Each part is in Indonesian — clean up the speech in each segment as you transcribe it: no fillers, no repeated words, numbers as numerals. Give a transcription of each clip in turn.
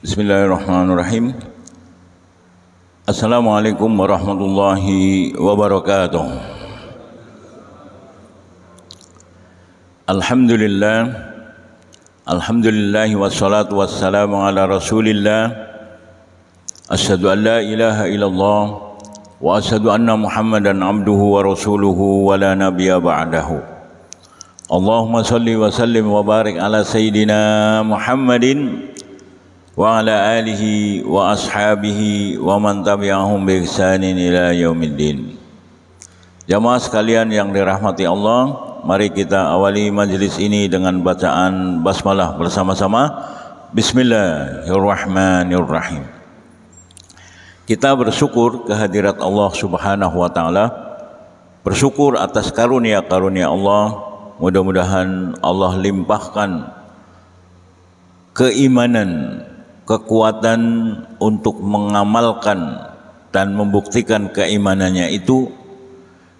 Bismillahirrahmanirrahim. Assalamualaikum warahmatullahi wabarakatuh. Alhamdulillahi wassalatu wassalamu ala rasulillah. Asyhadu an la ilaha illallah wa asyhadu anna muhammadan abduhu wa rasuluhu wa la nabiyya ba'dahu. Allahumma salli wa sallim wa barik ala sayyidina Muhammadin wa ala alihi wa ashabihi wa man tabi'ahum bi ihsanin ila yaumiddin. Jamaah sekalian yang dirahmati Allah, mari kita awali majlis ini dengan bacaan basmalah bersama-sama. Bismillahirrahmanirrahim. Kita bersyukur kehadirat Allah Subhanahu wa taala, bersyukur atas karunia-karunia Allah. Mudah-mudahan Allah limpahkan keimanan, kekuatan untuk mengamalkan dan membuktikan keimanannya itu,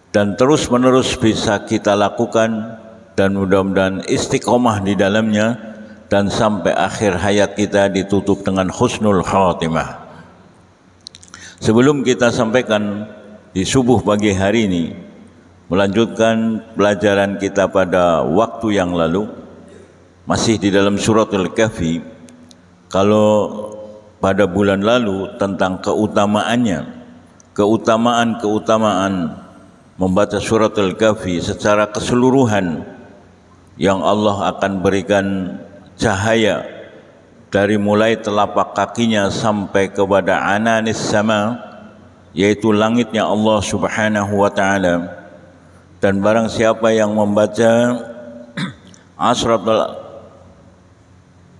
dan terus-menerus bisa kita lakukan, dan mudah-mudahan istiqomah di dalamnya dan sampai akhir hayat kita ditutup dengan husnul khatimah. Sebelum kita sampaikan di subuh pagi hari ini, melanjutkan pelajaran kita pada waktu yang lalu, masih di dalam suratul Kahfi. Kalau pada bulan lalu tentang keutamaannya, keutamaan membaca suratul Kahfi secara keseluruhan, yang Allah akan berikan cahaya dari mulai telapak kakinya sampai kepada ananis sama, yaitu langitnya Allah Subhanahu wa taala. Dan barang siapa yang membaca asratul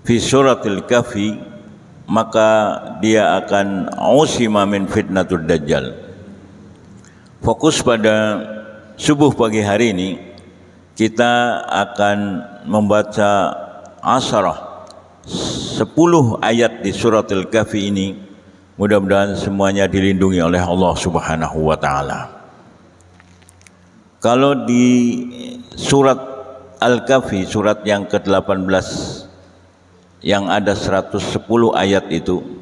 fi suratil Kahfi, maka dia akan usima min fitnatud dajjal. Fokus pada subuh pagi hari ini, kita akan membaca 10 ayat di suratil Kahfi ini. Mudah-mudahan semuanya dilindungi oleh Allah Subhanahu wa taala. Kalau di surat Al-Kahfi, surat yang ke-18 yang ada 110 ayat itu,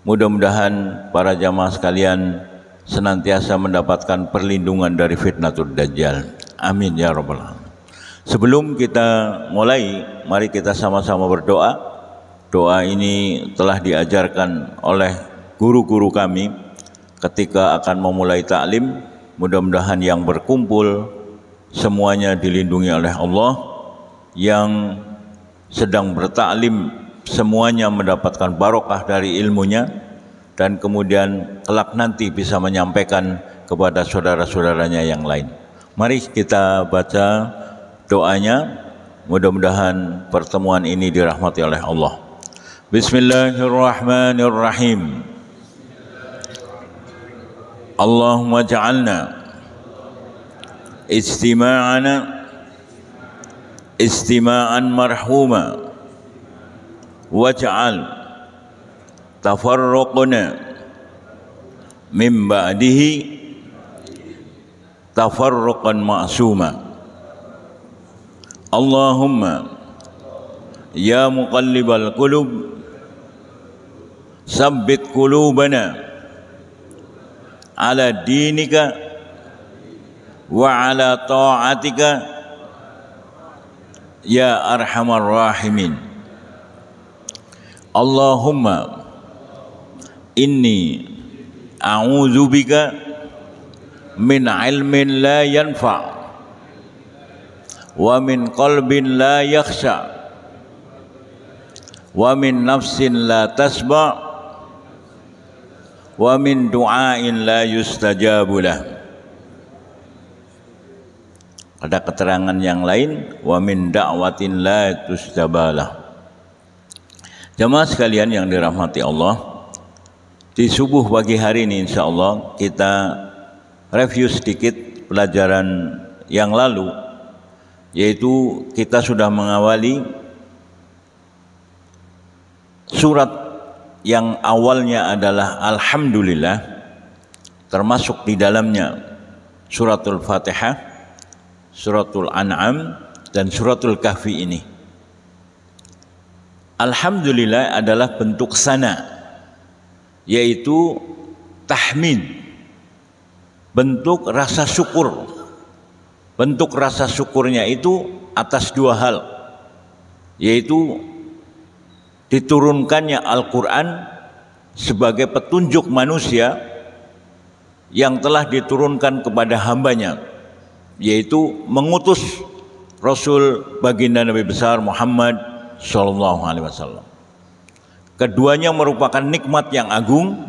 mudah-mudahan para jamaah sekalian senantiasa mendapatkan perlindungan dari fitnatul dajjal. Amin ya rabbal alamin. Sebelum kita mulai, mari kita sama-sama berdoa. Doa ini telah diajarkan oleh guru-guru kami ketika akan memulai ta'lim. Mudah-mudahan yang berkumpul semuanya dilindungi oleh Allah, yang sedang bertaklim semuanya mendapatkan barokah dari ilmunya, dan kemudian kelak nanti bisa menyampaikan kepada saudara-saudaranya yang lain. Mari kita baca doanya, mudah-mudahan pertemuan ini dirahmati oleh Allah. Bismillahirrahmanirrahim. Allahumma ja'alna istima'an marhuma waj'al tafarruqna min ba'dihi tafarruqan ma'suma. Allahumma ya muqallibal qulub sabbit qulubana ala dinika wa ala ta'atika ya arhamar rahimin. Allahumma inni a'udzubika min ilmin la yanfa' wa min qalbin la yakhsha wa min nafsin la tasba' wa min du'ain la yustajabu lah. Ada keterangan yang lain, wa min da'watin la tustabalah. Jamaah sekalian yang dirahmati Allah, di subuh pagi hari ini insyaallah kita review sedikit pelajaran yang lalu, yaitu kita sudah mengawali surat yang awalnya adalah Alhamdulillah, termasuk di dalamnya suratul Fatihah, suratul An'am, dan suratul Kahfi ini. alhamdulillah adalah bentuk sana, yaitu tahmid, bentuk rasa syukur. Bentuk rasa syukurnya itu atas dua hal, yaitu diturunkannya Al-Quran sebagai petunjuk manusia yang telah diturunkan kepada hambanya, yaitu mengutus Rasul baginda Nabi besar Muhammad SAW. Keduanya merupakan nikmat yang agung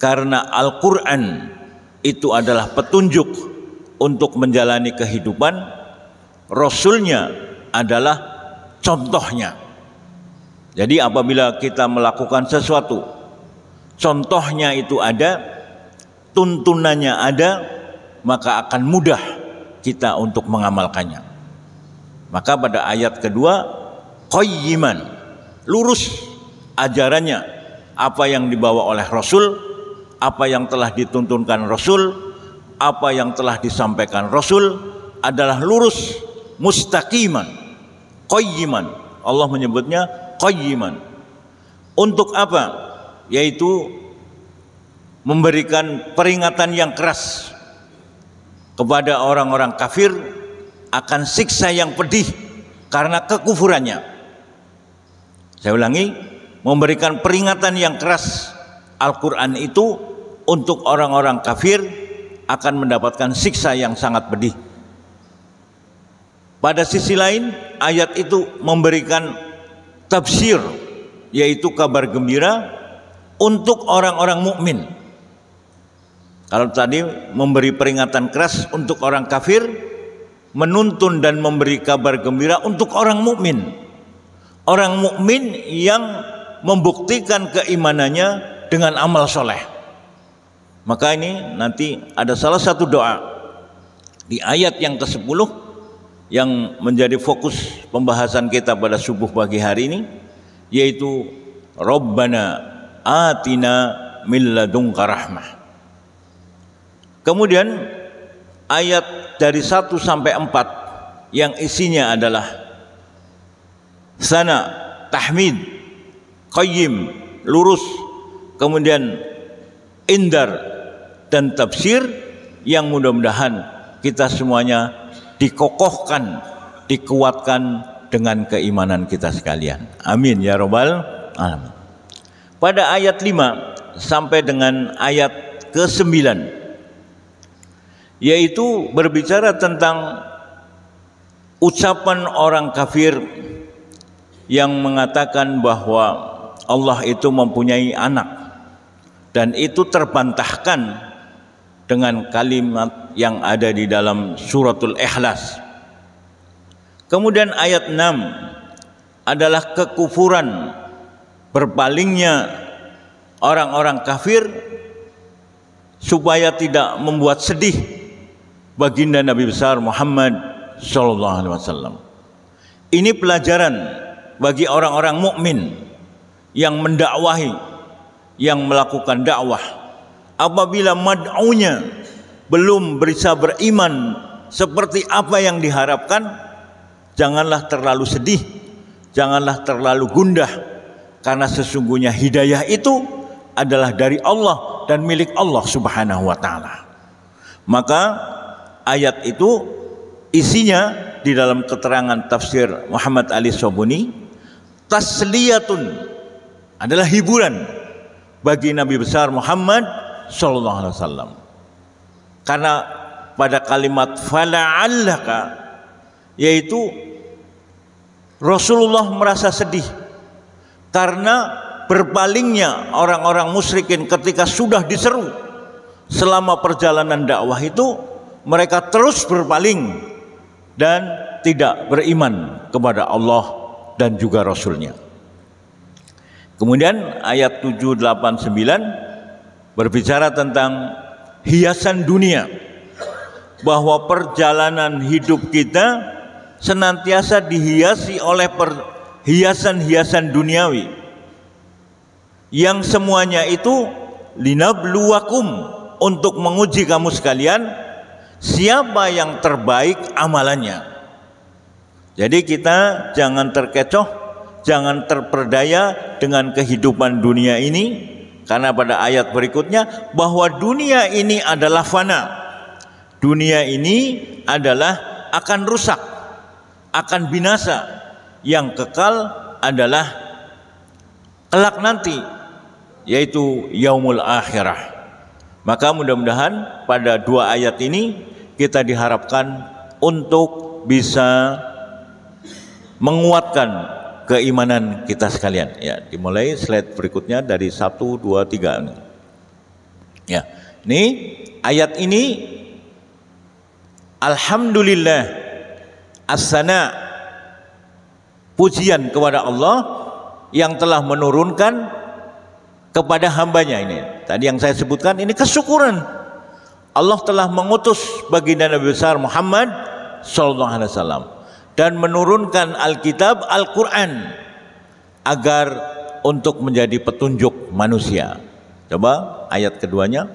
karena Al-Quran itu adalah petunjuk untuk menjalani kehidupan, Rasulnya adalah contohnya. Jadi apabila kita melakukan sesuatu, contohnya itu ada, tuntunannya ada, maka akan mudah kita untuk mengamalkannya. Maka pada ayat kedua, qayyiman, lurus ajarannya, apa yang dibawa oleh Rasul, apa yang telah dituntunkan Rasul, apa yang telah disampaikan Rasul adalah lurus, mustaqiman, qayyiman. Allah menyebutnya qayyiman. Untuk apa? Yaitu memberikan peringatan yang keras kepada orang-orang kafir akan siksa yang pedih karena kekufurannya. Saya ulangi, memberikan peringatan yang keras. Al-Quran itu untuk orang-orang kafir akan mendapatkan siksa yang sangat pedih. Pada sisi lain, ayat itu memberikan tafsir, yaitu kabar gembira untuk orang-orang mukmin. Kalau tadi memberi peringatan keras untuk orang kafir, menuntun dan memberi kabar gembira untuk orang mukmin. Orang mukmin yang membuktikan keimanannya dengan amal soleh. Maka ini nanti ada salah satu doa di ayat yang ke-10 yang menjadi fokus pembahasan kita pada subuh pagi hari ini, yaitu Rabbana atina min ladunka rahmah. Kemudian ayat dari 1 sampai 4 yang isinya adalah sana, tahmid, qayyim, lurus, kemudian indar dan tafsir, yang mudah-mudahan kita semuanya dikokohkan, dikuatkan dengan keimanan kita sekalian. Amin ya rabbal alamin. Pada ayat 5 sampai dengan ayat ke-9, yaitu berbicara tentang ucapan orang kafir yang mengatakan bahwa Allah itu mempunyai anak, dan itu terbantahkan dengan kalimat yang ada di dalam suratul Ikhlas. Kemudian ayat 6 adalah kekufuran, berpalingnya orang-orang kafir supaya tidak membuat sedih baginda Nabi besar Muhammad SAW. Ini pelajaran bagi orang-orang mukmin yang mendakwahi, yang melakukan dakwah. Apabila mad'unya belum bisa beriman seperti apa yang diharapkan, janganlah terlalu sedih, janganlah terlalu gundah, karena sesungguhnya hidayah itu adalah dari Allah dan milik Allah Subhanahu wa ta'ala. Maka ayat itu isinya di dalam keterangan tafsir Muhammad Ali Sobuni, tasliyatun, adalah hiburan bagi Nabi besar Muhammad sallallahu alaihi wasallam. Karena pada kalimat fala'allaka, yaitu Rasulullah merasa sedih karena berpalingnya orang-orang musyrikin ketika sudah diseru. Selama perjalanan dakwah itu mereka terus berpaling dan tidak beriman kepada Allah dan juga Rasulnya. Kemudian ayat 7, 8, 9 berbicara tentang hiasan dunia, bahwa perjalanan hidup kita senantiasa dihiasi oleh hiasan-hiasan duniawi, yang semuanya itu linabluwakum, untuk menguji kamu sekalian siapa yang terbaik amalannya. Jadi kita jangan terkecoh, jangan terperdaya dengan kehidupan dunia ini, karena pada ayat berikutnya bahwa dunia ini adalah fana. Dunia ini adalah akan rusak, akan binasa. Yang kekal adalah kelak nanti, yaitu yaumul akhirah. Maka mudah-mudahan pada dua ayat ini kita diharapkan untuk bisa menguatkan keimanan kita sekalian. Ya, dimulai slide berikutnya dari 1, 2, 3 ini. Ya, ini ayat ini alhamdulillah as-sana, pujian kepada Allah yang telah menurunkan kepada hambanya ini. Tadi yang saya sebutkan ini kesyukuran. Allah telah mengutus baginda Nabi besar Muhammad sallallahu alaihi wasallam dan menurunkan Alkitab Al-Qur'an agar untuk menjadi petunjuk manusia. Coba ayat keduanya.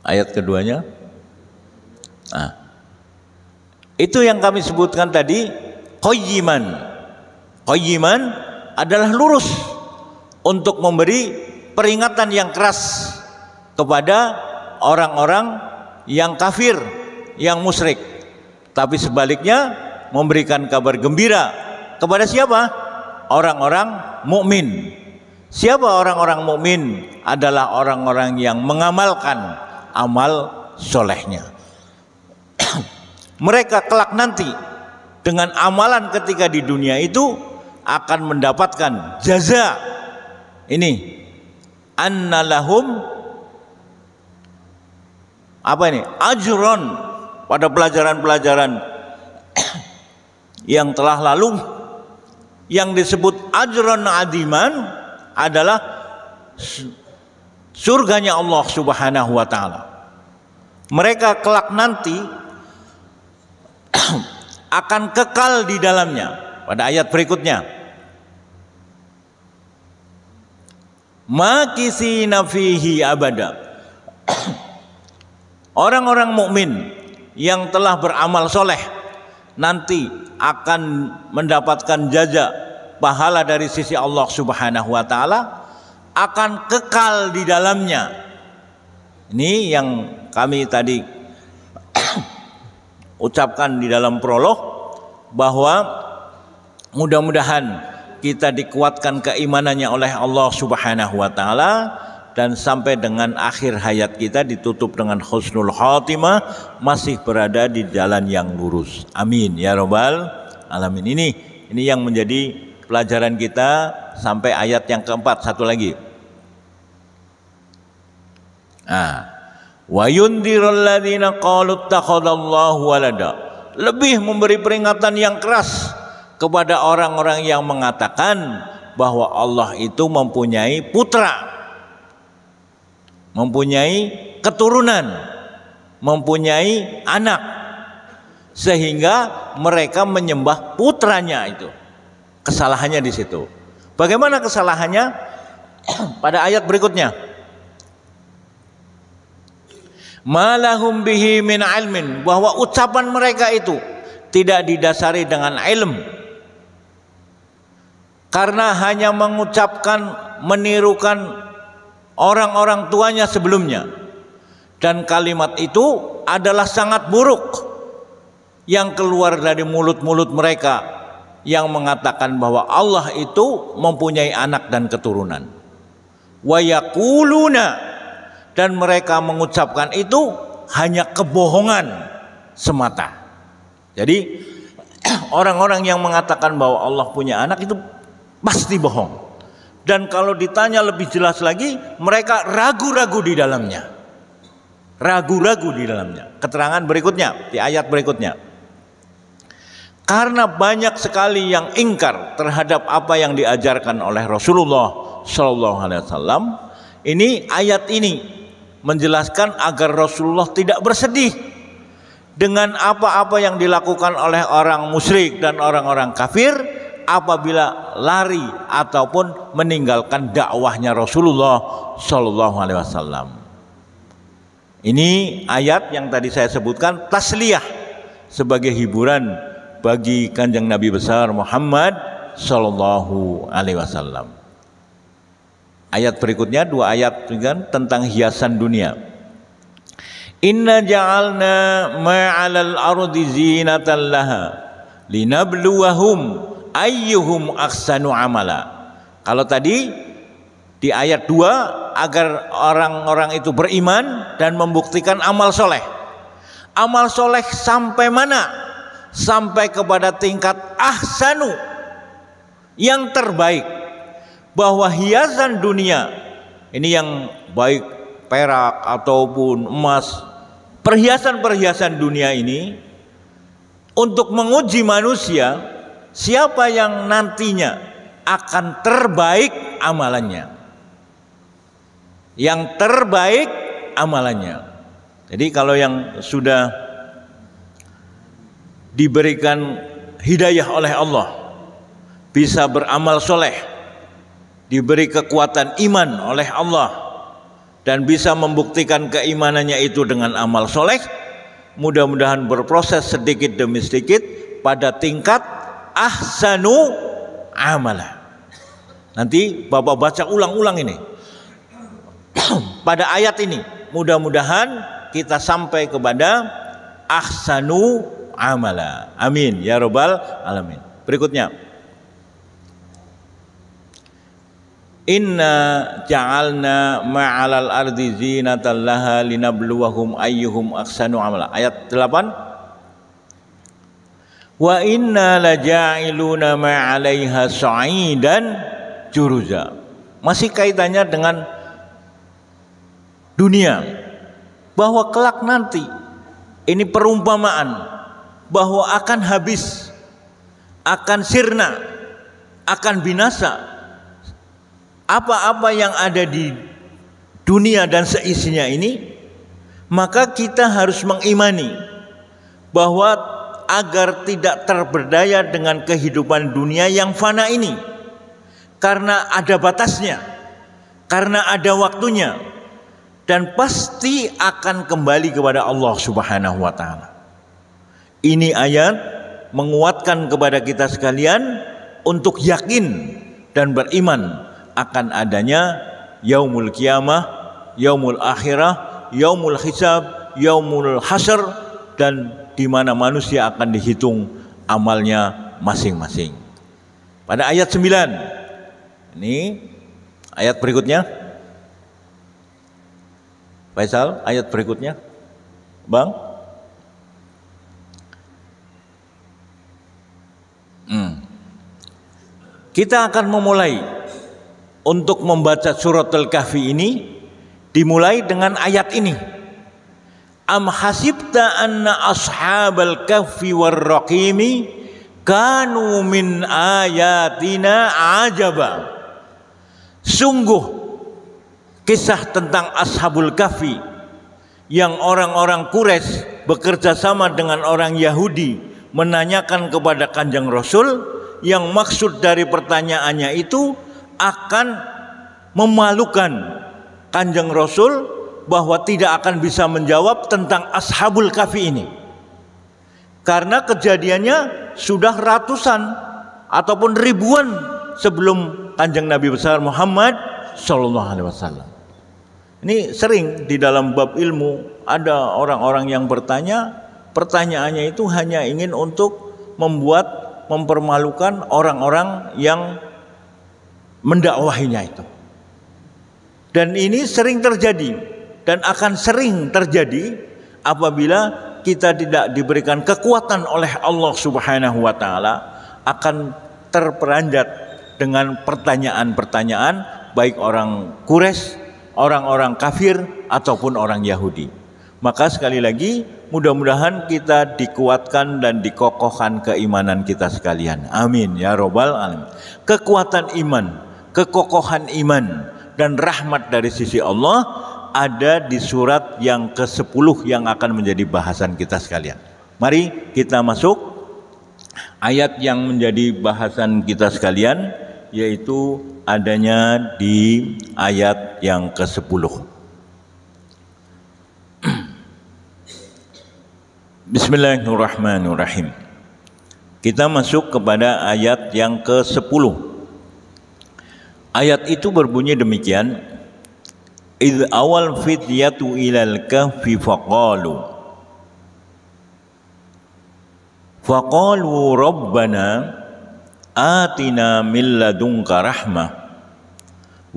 Ayat keduanya. Nah, itu yang kami sebutkan tadi, qayyiman. Qayyiman adalah lurus untuk memberi peringatan yang keras kepada orang-orang yang kafir, yang musyrik. Tapi sebaliknya memberikan kabar gembira kepada siapa? Orang-orang mukmin. Siapa orang-orang mukmin? Adalah orang-orang yang mengamalkan amal solehnya. Mereka kelak nanti dengan amalan ketika di dunia itu akan mendapatkan jaza. Ini annalahum apa ini? Ajron. Pada pelajaran-pelajaran yang telah lalu, yang disebut ajron adiman adalah surganya Allah Subhanahu wa taala. Mereka kelak nanti akan kekal di dalamnya. Pada ayat berikutnya, makisina fihi abada. Orang-orang mukmin yang telah beramal soleh nanti akan mendapatkan jaza pahala dari sisi Allah Subhanahu wa taala, akan kekal di dalamnya. Ini yang kami tadi ucapkan di dalam prolog, bahwa mudah-mudahan kita dikuatkan keimanannya oleh Allah Subhanahu wa taala, dan sampai dengan akhir hayat kita ditutup dengan husnul khatimah, masih berada di jalan yang lurus. Amin ya rabbal alamin. Ini yang menjadi pelajaran kita sampai ayat yang keempat. Satu lagi. Wa yundirul ladzina qalu ittakhadallahu walada. Lebih memberi peringatan yang keras kepada orang-orang yang mengatakan bahwa Allah itu mempunyai putra, mempunyai keturunan, mempunyai anak, sehingga mereka menyembah putranya itu. Kesalahannya di situ. Bagaimana kesalahannya? Pada ayat berikutnya. Malahum bihi min ilmin, bahwa ucapan mereka itu tidak didasari dengan ilm, karena hanya mengucapkan, menirukan orang-orang tuanya sebelumnya, dan kalimat itu adalah sangat buruk yang keluar dari mulut-mulut mereka yang mengatakan bahwa Allah itu mempunyai anak dan keturunan. Wa yaquluna, dan mereka mengucapkan itu hanya kebohongan semata. Jadi orang-orang yang mengatakan bahwa Allah punya anak itu pasti bohong. Dan kalau ditanya lebih jelas lagi, mereka ragu-ragu di dalamnya. Ragu-ragu di dalamnya. Keterangan berikutnya, di ayat berikutnya. Karena banyak sekali yang ingkar terhadap apa yang diajarkan oleh Rasulullah Sallallahu Alaihi Wasallam. Ini ayat ini menjelaskan agar Rasulullah tidak bersedih dengan apa-apa yang dilakukan oleh orang musyrik dan orang-orang kafir apabila lari ataupun meninggalkan dakwahnya Rasulullah Sallallahu Alaihi Wasallam. Ini ayat yang tadi saya sebutkan tasliyah, sebagai hiburan bagi Kanjeng Nabi besar Muhammad sallallahu alaihi wasallam. Ayat berikutnya, 2 ayat kan, tentang hiasan dunia. Inna ja'alna ma'alal ardi zinatan laha linabluwahum ayyuhum ahsanu amala. Kalau tadi di ayat 2 agar orang-orang itu beriman dan membuktikan amal soleh. Amal soleh sampai mana? Sampai kepada tingkat ahsanu, yang terbaik. Bahwa hiasan dunia ini yang baik perak ataupun emas, perhiasan-perhiasan dunia ini untuk menguji manusia siapa yang nantinya akan terbaik amalannya. Yang terbaik amalannya. Jadi kalau yang sudah diberikan hidayah oleh Allah, bisa beramal soleh, diberi kekuatan iman oleh Allah, dan bisa membuktikan keimanannya itu dengan amal soleh, mudah-mudahan berproses sedikit demi sedikit pada tingkat ahsanu amala. Nanti Bapak baca ulang-ulang ini pada ayat ini, mudah-mudahan kita sampai kepada ahsanu amala. Amin ya rabbal alamin. Berikutnya, inna ja'alna ma'alal ardi zinatan laha linabluwahum ayyuhum ahsanu amala. Ayat 8, wa inna laja'iluna ma'alaiha sa'idan juruza. Masih kaitannya dengan dunia, bahwa kelak nanti ini perumpamaan bahwa akan habis, akan sirna, akan binasa apa-apa yang ada di dunia dan seisinya ini. Maka kita harus mengimani bahwa agar tidak terberdaya dengan kehidupan dunia yang fana ini, karena ada batasnya, karena ada waktunya, dan pasti akan kembali kepada Allah Subhanahu wa taala. Ini ayat menguatkan kepada kita sekalian untuk yakin dan beriman akan adanya yaumul qiyamah, yaumul akhirah, yaumul hisab, yaumul hasyr, dan di mana manusia akan dihitung amalnya masing-masing. Pada ayat 9, ini ayat berikutnya, Faisal, ayat berikutnya, Bang. Kita akan memulai untuk membaca surat Al-Kahfi ini, dimulai dengan ayat ini. Am hasibta anna ashabal kahfi warraqimi kanu min ayatina ajaba. Sungguh kisah tentang ashabul kahfi yang orang-orang Quraisy bekerja sama dengan orang Yahudi menanyakan kepada Kanjeng Rasul, yang maksud dari pertanyaannya itu akan memalukan Kanjeng Rasul, bahwa tidak akan bisa menjawab tentang ashabul kahfi ini, karena kejadiannya sudah ratusan ataupun ribuan sebelum Kanjeng Nabi besar Muhammad sallallahu alaihi wasallam. Ini sering di dalam bab ilmu ada orang-orang yang bertanya, pertanyaannya itu hanya ingin untuk mempermalukan orang-orang yang mendakwahinya itu. Dan ini sering terjadi dan akan sering terjadi apabila kita tidak diberikan kekuatan oleh Allah Subhanahu wa taala, akan terperanjat dengan pertanyaan-pertanyaan baik orang Quraisy, orang-orang kafir ataupun orang Yahudi. Maka sekali lagi, mudah-mudahan kita dikuatkan dan dikokohkan keimanan kita sekalian. Amin ya rabbal alamin. Kekuatan iman, kekokohan iman dan rahmat dari sisi Allah ada di surat yang ke-10 yang akan menjadi bahasan kita sekalian. Mari kita masuk ayat yang menjadi bahasan kita sekalian, yaitu adanya di ayat yang ke-10. Bismillahirrahmanirrahim. Kita masuk kepada ayat yang ke-10. Ayat itu berbunyi demikian: idh awal fityatu ilal kahfi faqalu rabbana atina min ladunka rahmah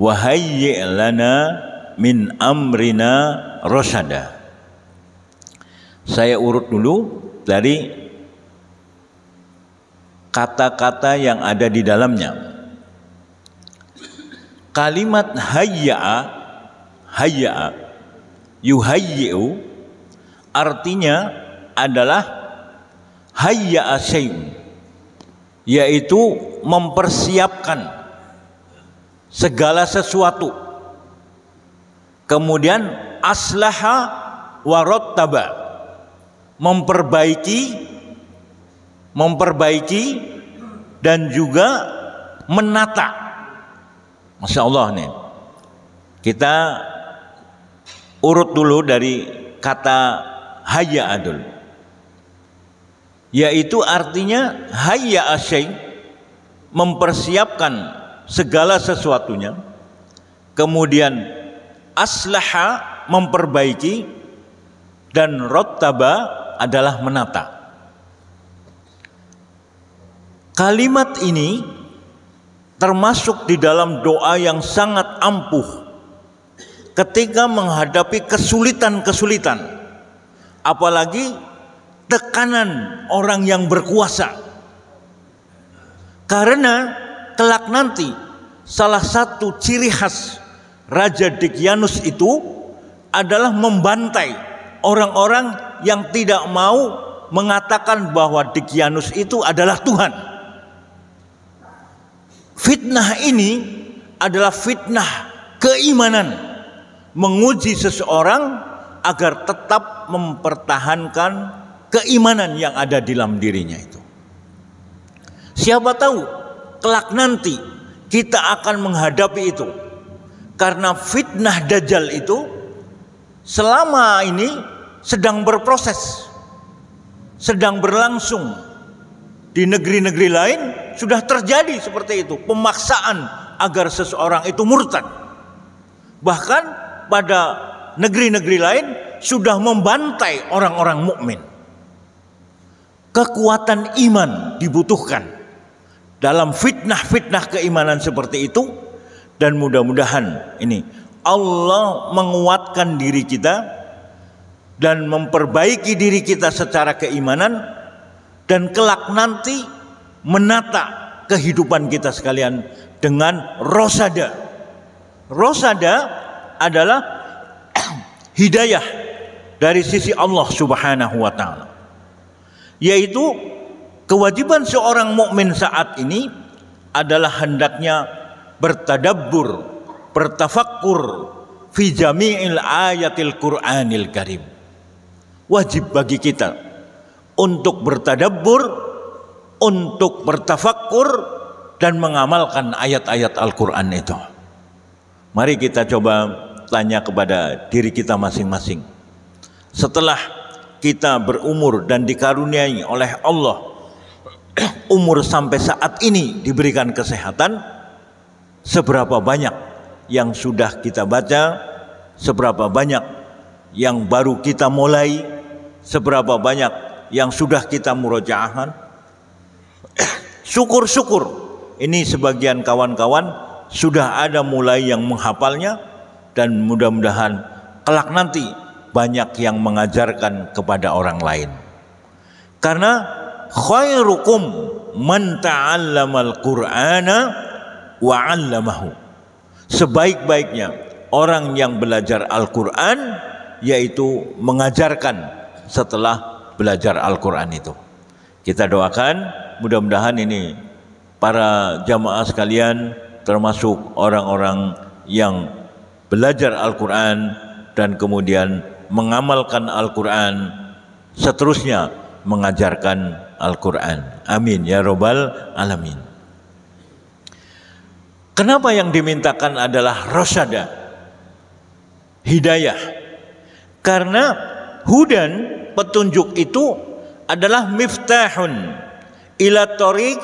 wa hayyi' lana min amrina rasyada. Saya urut dulu dari kata-kata yang ada di dalamnya. Kalimat hayya'a yuhayyi'u artinya adalah hayya'a syai'un, yaitu mempersiapkan segala sesuatu. Kemudian aslaha wa rattaba, memperbaiki dan juga menata. Masya Allah nih. Kita urut dulu dari kata hayya'a dulu, yaitu artinya hayya'a syai', mempersiapkan segala sesuatunya. Kemudian aslaha, memperbaiki, dan rattaba adalah menata. Kalimat ini termasuk di dalam doa yang sangat ampuh ketika menghadapi kesulitan-kesulitan, apalagi tekanan orang yang berkuasa. Karena kelak nanti salah satu ciri khas Raja Daqyanus itu adalah membantai orang-orang yang tidak mau mengatakan bahwa Daqyanus itu adalah Tuhan. Fitnah ini adalah fitnah keimanan, menguji seseorang agar tetap mempertahankan keimanan yang ada di dalam dirinya itu. Siapa tahu kelak nanti kita akan menghadapi itu, karena fitnah Dajjal itu selama ini sedang berproses, sedang berlangsung. Di negeri-negeri lain sudah terjadi seperti itu, pemaksaan agar seseorang itu murtad. Bahkan pada negeri-negeri lain sudah membantai orang-orang mukmin. Kekuatan iman dibutuhkan dalam fitnah-fitnah keimanan seperti itu, dan mudah-mudahan ini Allah menguatkan diri kita dan memperbaiki diri kita secara keimanan, dan kelak nanti menata kehidupan kita sekalian dengan rosada. Rosada adalah hidayah dari sisi Allah Subhanahu wa taala, yaitu kewajiban seorang mukmin saat ini adalah hendaknya bertadabbur, bertafakkur fi jami'il ayatil Qur'anil Karim. Wajib bagi kita untuk bertadabbur, untuk bertafakkur dan mengamalkan ayat-ayat Al-Quran itu. Mari kita coba tanya kepada diri kita masing-masing. Setelah kita berumur dan dikaruniai oleh Allah umur sampai saat ini, diberikan kesehatan, seberapa banyak yang sudah kita baca, seberapa banyak yang baru kita mulai, seberapa banyak yang sudah kita murojaahkan. Syukur-syukur ini sebagian kawan-kawan sudah ada mulai yang menghafalnya, dan mudah-mudahan kelak nanti banyak yang mengajarkan kepada orang lain. Karena khairukum man ta'allamal Qur'ana wa 'allamahu. Sebaik-baiknya orang yang belajar Al-Qur'an yaitu mengajarkan setelah belajar Al-Quran itu. Kita doakan mudah-mudahan ini para jamaah sekalian termasuk orang-orang yang belajar Al-Quran dan kemudian mengamalkan Al-Quran, seterusnya mengajarkan Al-Quran. Amin ya Rabbal Alamin. Kenapa yang dimintakan adalah rasyada, hidayah? Karena hudan, petunjuk itu adalah miftahun ila tariq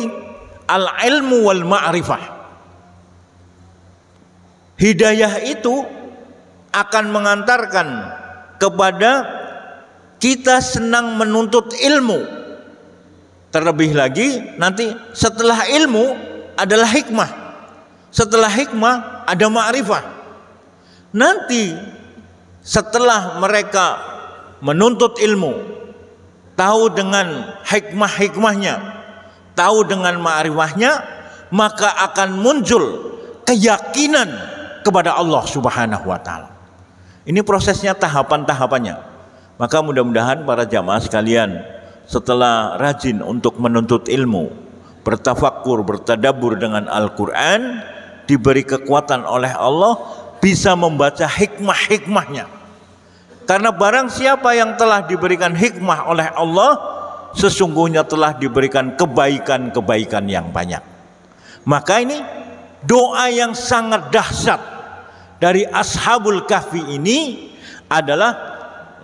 al-ilmu wal ma'rifah. Hidayah itu akan mengantarkan kepada kita senang menuntut ilmu. Terlebih lagi nanti setelah ilmu adalah hikmah. Setelah hikmah ada ma'rifah. Nanti setelah mereka menuntut ilmu, tahu dengan hikmah-hikmahnya, tahu dengan ma'rifahnya, maka akan muncul keyakinan kepada Allah Subhanahu wa taala. Ini prosesnya, tahapan-tahapannya. Maka mudah-mudahan para jamaah sekalian, setelah rajin untuk menuntut ilmu, bertafakkur, bertadabbur dengan Al-Quran, diberi kekuatan oleh Allah, bisa membaca hikmah-hikmahnya. Karena barang siapa yang telah diberikan hikmah oleh Allah, sesungguhnya telah diberikan kebaikan-kebaikan yang banyak. Maka ini doa yang sangat dahsyat dari Ashabul Kahfi ini adalah,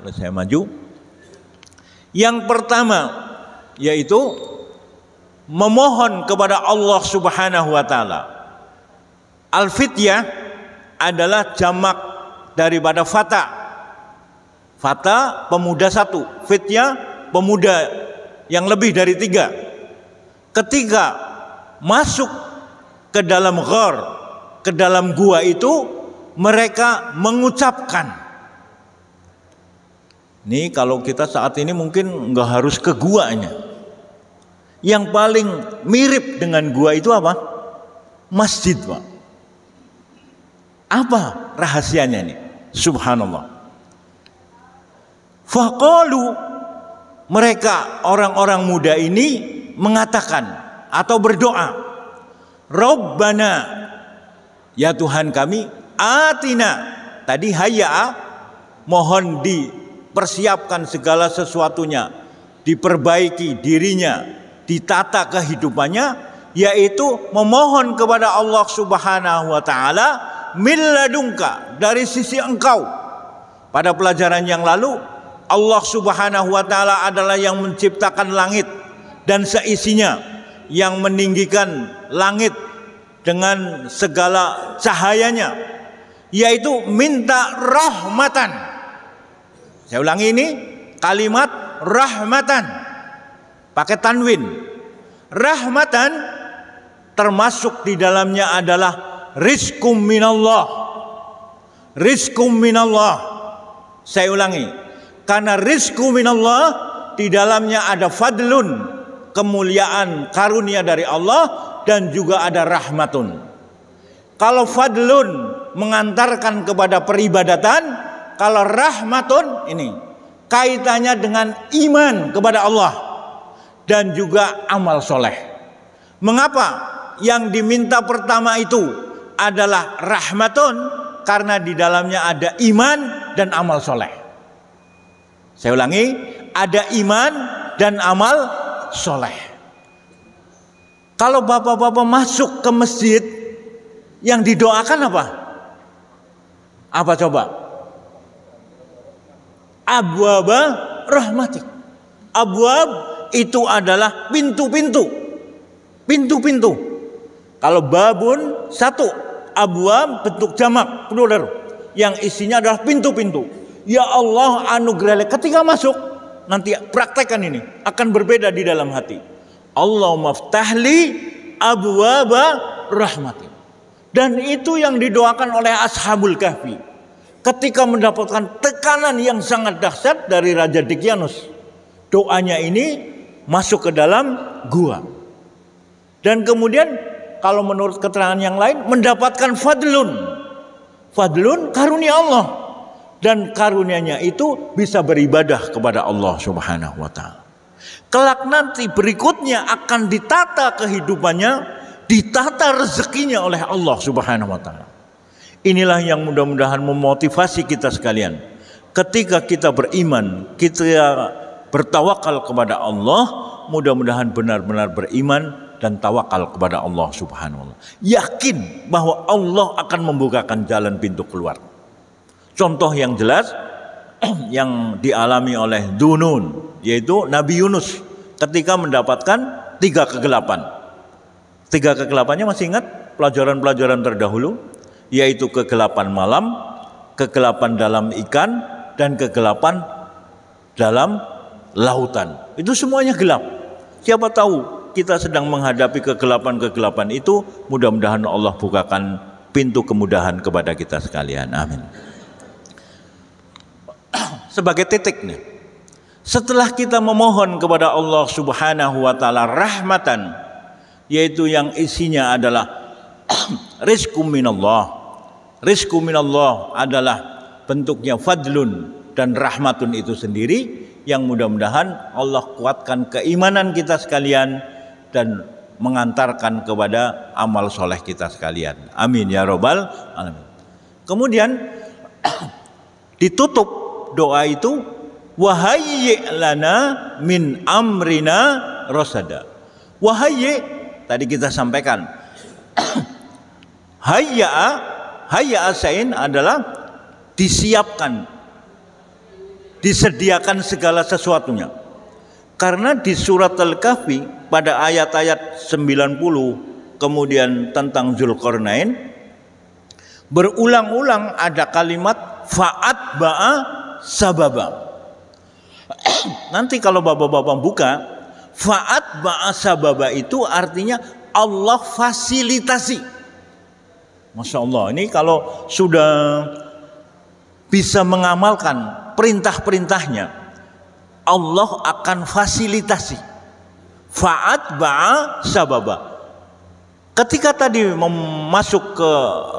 saya maju, yang pertama yaitu memohon kepada Allah Subhanahu wa taala. Al-fityah adalah jamak daripada fata. Fata pemuda satu, fityah pemuda yang lebih dari 3. Ketika masuk ke dalam ghar, ke dalam gua itu, mereka mengucapkan. Nih kalau kita saat ini mungkin nggak harus ke guanya. Yang paling mirip dengan gua itu apa? Masjid, Pak. Apa rahasianya nih? Subhanallah. Faqalu, mereka orang-orang muda ini mengatakan atau berdoa, Rabbana, ya Tuhan kami, atina, tadi hayya, mohon dipersiapkan segala sesuatunya, diperbaiki dirinya, ditata kehidupannya, yaitu memohon kepada Allah Subhanahu wa taala min ladunka, dari sisi engkau. Pada pelajaran yang lalu, Allah Subhanahu wa taala adalah yang menciptakan langit dan seisinya, yang meninggikan langit dengan segala cahayanya, yaitu minta rahmatan. Saya ulangi ini kalimat rahmatan pakai tanwin. Rahmatan termasuk di dalamnya adalah rizqum minallah. Rizqum minallah. Saya ulangi, karena rizqum minallah di dalamnya ada fadlun, kemuliaan karunia dari Allah, dan juga ada rahmatun. Kalau fadlun mengantarkan kepada peribadatan, kalau rahmatun ini kaitannya dengan iman kepada Allah dan juga amal soleh. Mengapa yang diminta pertama itu adalah rahmatun? Karena di dalamnya ada iman dan amal soleh. Saya ulangi, ada iman dan amal soleh. Kalau bapak-bapak masuk ke masjid, yang didoakan apa? Apa coba? Abwaba rahmatik. Abwab itu adalah pintu-pintu. Pintu-pintu. Kalau babun satu, abwab bentuk jamak plural, yang isinya adalah pintu-pintu. Ya Allah anugerah. Ketika masuk, nanti praktekkan ini, akan berbeda di dalam hati. Allahumma ftahli abwaba rahmati. Dan itu yang didoakan oleh Ashabul Kahfi ketika mendapatkan tekanan yang sangat dahsyat dari Raja Dicyanus. Doanya ini masuk ke dalam gua. Dan kemudian kalau menurut keterangan yang lain mendapatkan fadlun. Fadlun karunia Allah. Dan karunianya itu bisa beribadah kepada Allah Subhanahu wa taala. Kelak nanti berikutnya akan ditata kehidupannya, ditata rezekinya oleh Allah Subhanahu wa taala. Inilah yang mudah-mudahan memotivasi kita sekalian. Ketika kita beriman, kita bertawakal kepada Allah, mudah-mudahan benar-benar beriman dan tawakal kepada Allah Subhanahu wa taala. Yakin bahwa Allah akan membukakan jalan pintu keluar. Contoh yang jelas yang dialami oleh Dunun, yaitu Nabi Yunus ketika mendapatkan tiga kegelapan. Tiga kegelapannya masih ingat pelajaran-pelajaran terdahulu, yaitu kegelapan malam, kegelapan dalam ikan, dan kegelapan dalam lautan. Itu semuanya gelap. Siapa tahu kita sedang menghadapi kegelapan-kegelapan itu, mudah-mudahan Allah bukakan pintu kemudahan kepada kita sekalian. Amin. Sebagai titik nih, setelah kita memohon kepada Allah Subhanahu wa taala rahmatan, yaitu yang isinya adalah rizqum minallah. Rizqum minallah adalah bentuknya fadlun dan rahmatun itu sendiri, yang mudah-mudahan Allah kuatkan keimanan kita sekalian dan mengantarkan kepada amal soleh kita sekalian. Amin ya robbal alamin. Kemudian ditutup doa itu, wahayyi lana min amrina rosada. Wahayyi tadi kita sampaikan hayya sain adalah disiapkan, disediakan segala sesuatunya. Karena di surat Al-Kahfi pada ayat-ayat 90 kemudian tentang Dzulqarnain berulang-ulang ada kalimat fa'at ba'a sababa. Nanti kalau bapak-bapak buka, fa'at ba'a sababa itu artinya Allah fasilitasi. Masya Allah, ini kalau sudah bisa mengamalkan perintah-perintahnya, Allah akan fasilitasi. Fa'at ba'a sababa. Ketika tadi masuk ke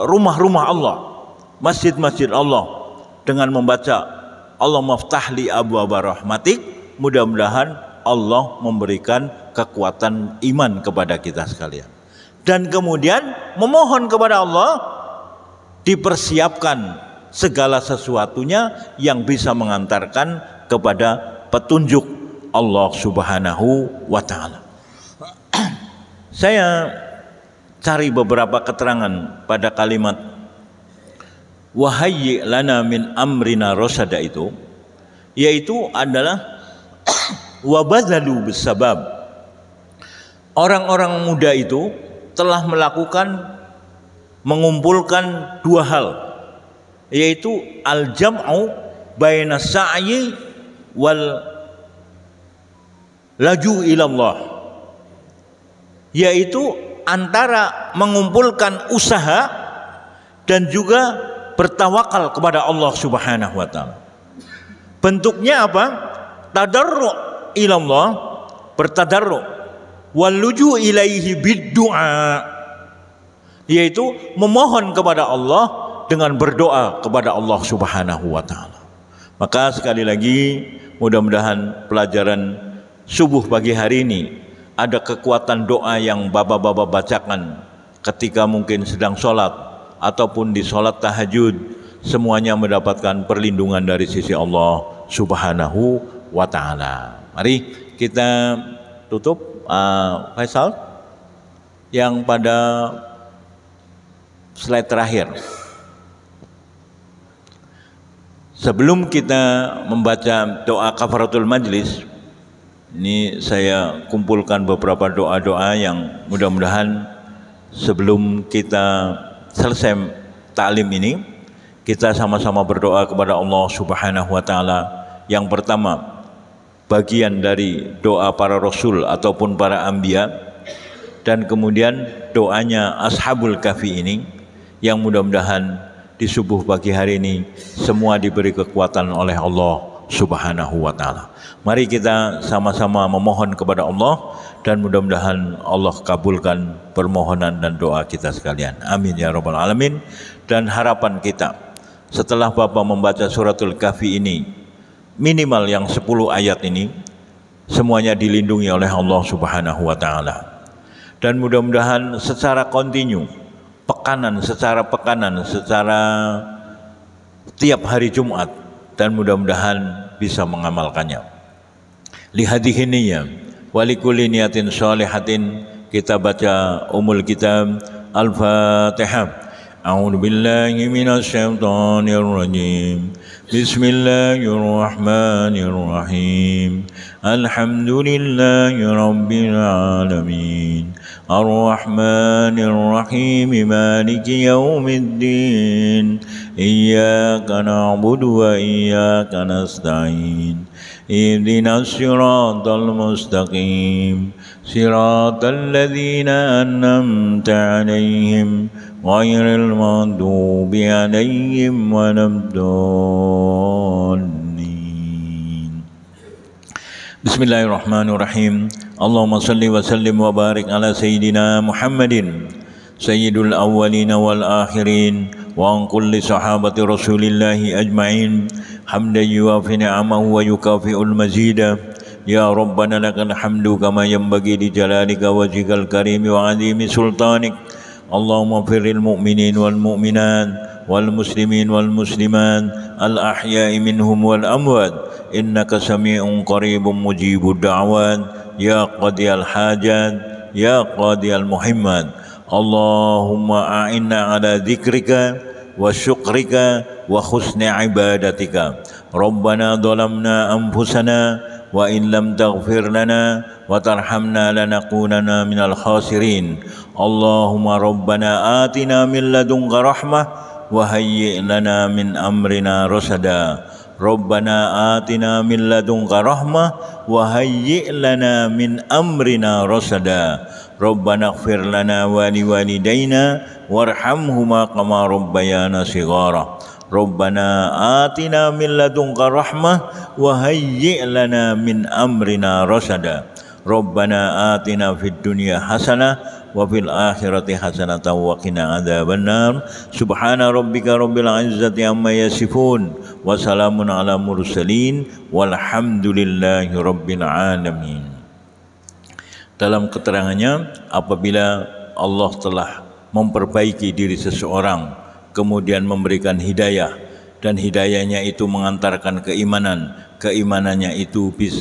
rumah-rumah Allah, masjid-masjid Allah, dengan membaca Allah maftahli abwaaba rahmatik, mudah-mudahan Allah memberikan kekuatan iman kepada kita sekalian. Dan kemudian memohon kepada Allah, dipersiapkan segala sesuatunya yang bisa mengantarkan kepada petunjuk Allah Subhanahu wa taala. Saya cari beberapa keterangan pada kalimat wahayyi lana min amrina rosada itu, yaitu adalah wabadzalu bisabab. Orang-orang muda itu telah mengumpulkan dua hal, yaitu al-jam'u baina sa'yi wal laju ilallah, yaitu antara mengumpulkan usaha dan juga bertawakal kepada Allah Subhanahu wa taala. Bentuknya apa? Tadarru' ilallah, bertadarru', wal luju ilaihi biddu'a, yaitu memohon kepada Allah dengan berdoa kepada Allah Subhanahu wa taala. Maka sekali lagi, mudah-mudahan pelajaran subuh pagi hari ini ada kekuatan doa yang bapak-bapak bacakan ketika mungkin sedang sholat ataupun di sholat tahajud, semuanya mendapatkan perlindungan dari sisi Allah Subhanahu wa ta'ala. Mari kita tutup Faisal yang pada slide terakhir. Sebelum kita membaca doa kafaratul majlis, ini saya kumpulkan beberapa doa-doa yang mudah-mudahan sebelum kita selesai ta'lim ini, kita sama-sama berdoa kepada Allah Subhanahu wa taala. Yang pertama, bagian dari doa para rasul ataupun para anbiya, dan kemudian doanya Ashabul Kahfi ini, yang mudah-mudahan di subuh pagi hari ini semua diberi kekuatan oleh Allah Subhanahu wa taala. Mari kita sama-sama memohon kepada Allah, dan mudah-mudahan Allah kabulkan permohonan dan doa kita sekalian. Amin ya rabbal alamin. Dan harapan kita setelah Bapak membaca suratul Kahfi ini, minimal yang 10 ayat ini, semuanya dilindungi oleh Allah Subhanahu wa taala. Dan mudah-mudahan secara kontinu, secara tiap hari Jumat, dan mudah-mudahan bisa mengamalkannya. Lihadhihi niyyah wa likulli niyatin sholihatin, kita baca kitab Al-Fatihah. A'udzu billahi minasyaitonir rajim. Bismillahirrahmanirrahim. Alhamdulillahi rabbil alamin. Ar-Rahmanir Rahim. Maliki yaumiddin. Iyyaka na'budu wa iyyaka nasta'in. Ihdinas siratal mustaqim. Siratal ladzina an'amta 'alaihim ghairil maghdubi 'alaihim waladdallin. Bismillahirrahmanirrahim. Allahumma salli wa sallim wa barik ala sayyidina Muhammadin sayyidul awwalin wal akhirin wa an kulli sahabati rasulillahi ajma'in hamdan yuwafi ni'amahu wa yukafi'ul mazida. Ya Rabbana lakal hamdu kama yanbaghi li jalalika wajhikal karim wa 'azimi sultanik. Allahumma firril mu'minin wal mu'minat wal muslimin wal muslimat al ahya'i minhum wal amwat innaka sami'un qaribun mujibud da'wat ya qadiyal hajat ya qadiyal muhimmat. Allahumma a'inna ala dzikrika wa syukrika wa husni ibadatika. Rabbana dhalamna anfusana wa in lam taghfir lana wa tarhamna lanakunanna minal khasirin. Allahumma rabbana atina min ladunka rahmah wa hayyi' lana min amrina rasada. Rabbana atina min ladunka rahmah wa hayyi' lana min amrina rasada. Rabbana ighfir lana wa liwalidayna warhamhuma kama rabbayana shighara. Rabbana atina min ladunka rahmah wa hayyi' lana min amrina rasada. Rabbana atina fid dunya hasanah wa fil akhirati hasanatan wa qina adzabannar. Subhana rabbika rabbil izzati amma yasifun wa salamun ala mursalin walhamdulillahi rabbil alamin. Dalam keterangannya, apabila Allah telah memperbaiki diri seseorang kemudian memberikan hidayah dan hidayahnya itu mengantarkan keimanan, keimanannya itu bisa